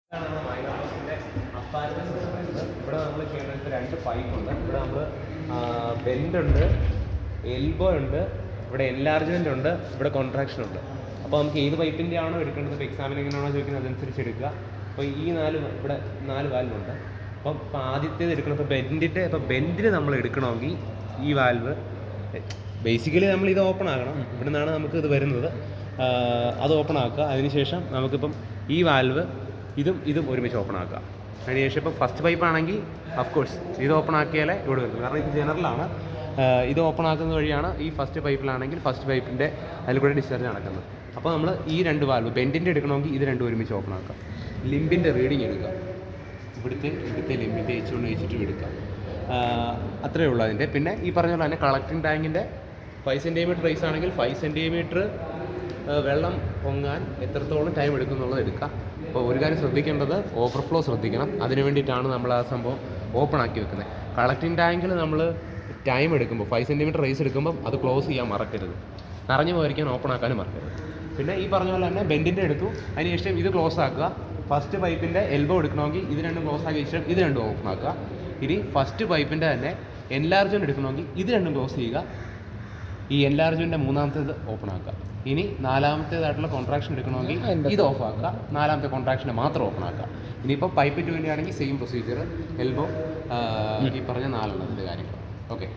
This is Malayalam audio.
ഇവിടെ നമ്മൾ ചെയ്യേണ്ടത് 2 പൈപ്പുണ്ട്. ഇവിടെ നമ്മൾ ബെൻഡ് ഉണ്ട്, എൽബോ ഉണ്ട്, ഇവിടെ എൻലാർജ്മെൻ്റ് ഉണ്ട്, ഇവിടെ കോൺട്രാക്ഷൻ ഉണ്ട്. അപ്പോൾ നമുക്ക് ഏത് പൈപ്പിൻ്റെ ആണോ എടുക്കേണ്ടത്, ഇപ്പോൾ എക്സാമിന് എങ്ങനെയാണോ ചോദിക്കുന്നത് അതനുസരിച്ച് എടുക്കുക. അപ്പോൾ ഈ ഇവിടെ 4 വാൽവുണ്ട്. അപ്പം ആദ്യത്തേത് എടുക്കണം. ഇപ്പോൾ ബെൻഡിന് നമ്മൾ എടുക്കണമെങ്കിൽ ഈ വാൽവ് ബേസിക്കലി നമ്മൾ ഇത് ഓപ്പൺ ആക്കണം. ഇവിടെ നിന്നാണ് നമുക്ക് ഇത് വരുന്നത്. അത് ഓപ്പൺ ആക്കുക. അതിനുശേഷം നമുക്കിപ്പം ഈ വാൽവ് ഇതും ഒരുമിച്ച് ഓപ്പൺ ആക്കുക. അതിനുശേഷം ഇപ്പോൾ ഫസ്റ്റ് പൈപ്പ് ആണെങ്കിൽ അഫ്കോഴ്സ് ഇത് ഓപ്പൺ ആക്കിയാലേ ഇവിടെ വരുന്നത്, കാരണം ഇത് ജനറലാണ്. ഇത് ഓപ്പൺ ആക്കുന്ന വഴിയാണ് ഈ ഫസ്റ്റ് പൈപ്പിലാണെങ്കിൽ ഫസ്റ്റ് പൈപ്പിൻ്റെ അതിൽ കൂടെ ഡിസ്ചാർജ് നടക്കുന്നത്. അപ്പോൾ നമ്മൾ ഈ 2 വാൽവ് ബെൻഡിൻ്റെ എടുക്കണമെങ്കിൽ ഇത് 2 ഒരുമിച്ച് ഓപ്പൺ ആക്കുക. ലിമ്പിൻ്റെ റീഡിങ് എടുക്കുക. ഇവിടുത്തെ ലിമ്പിൻ്റെ വെച്ചിട്ട് എടുക്കുക. അത്രയേ ഉള്ളൂ അതിൻ്റെ. പിന്നെ ഈ പറഞ്ഞ പോലെ തന്നെ കളക്ടിങ് ടാങ്കിൻ്റെ 5 സെൻറ്റിമീറ്റർ റൈസ് ആണെങ്കിൽ 5 സെൻറ്റിമീറ്റർ വെള്ളം പൊങ്ങാൻ എത്രത്തോളം ടൈം എടുക്കും എന്നുള്ളത് എടുക്കുക. അപ്പോൾ ഒരു കാര്യം ശ്രദ്ധിക്കേണ്ടത് ഓവർഫ്ലോ ശ്രദ്ധിക്കണം. അതിന് വേണ്ടിയിട്ടാണ് നമ്മൾ ആ സംഭവം ഓപ്പൺ ആക്കി വെക്കുന്നത്. കളക്ടിങ് ടാങ്കിൽ നമ്മൾ ടൈം എടുക്കുമ്പോൾ 5 സെൻറ്റിമീറ്റർ റൈസ് എടുക്കുമ്പോൾ അത് ക്ലോസ് ചെയ്യാൻ മറക്കരുത്. നിറഞ്ഞു പോയിരിക്കാൻ ഓപ്പൺ ആക്കാനും മറക്കരുത്. പിന്നെ ഈ പറഞ്ഞ പോലെ തന്നെ ബെൻഡിൻ്റെ എടുത്തു, അതിനുശേഷം ഇത് ക്ലോസ് ആക്കുക. ഫസ്റ്റ് പൈപ്പിൻ്റെ എൽബോ എടുക്കണമെങ്കിൽ ഇത് 2 ക്ലോസ് ആക്കിയ ശേഷം ഇത് 2 ഓപ്പൺ ആക്കുക. ഇനി ഫസ്റ്റ് പൈപ്പിൻ്റെ തന്നെ എൻലാർജ്മെൻ്റ് എടുക്കണമെങ്കിൽ ഇത് 2 ക്ലോസ് ചെയ്യുക. ഈ എൻലാർജ്മെൻ്റ് 3ാമത്തേത് ഓപ്പൺ ആക്കുക. ഇനി 4ാമത്തേതായിട്ടുള്ള കോൺട്രാക്ഷൻ എടുക്കണമെങ്കിൽ ഇത് ഓഫ് ആക്കുക. 4ാമത്തെ കോൺട്രാക്ഷനെ മാത്രം ഓപ്പൺ ആക്കുക. ഇനിയിപ്പോൾ പൈപ്പിന് വേണ്ടിയാണെങ്കിൽ സെയിം പ്രൊസീജിയർ, എൽബോ ഈ പറഞ്ഞ 4 കാര്യങ്ങൾ. ഓക്കെ.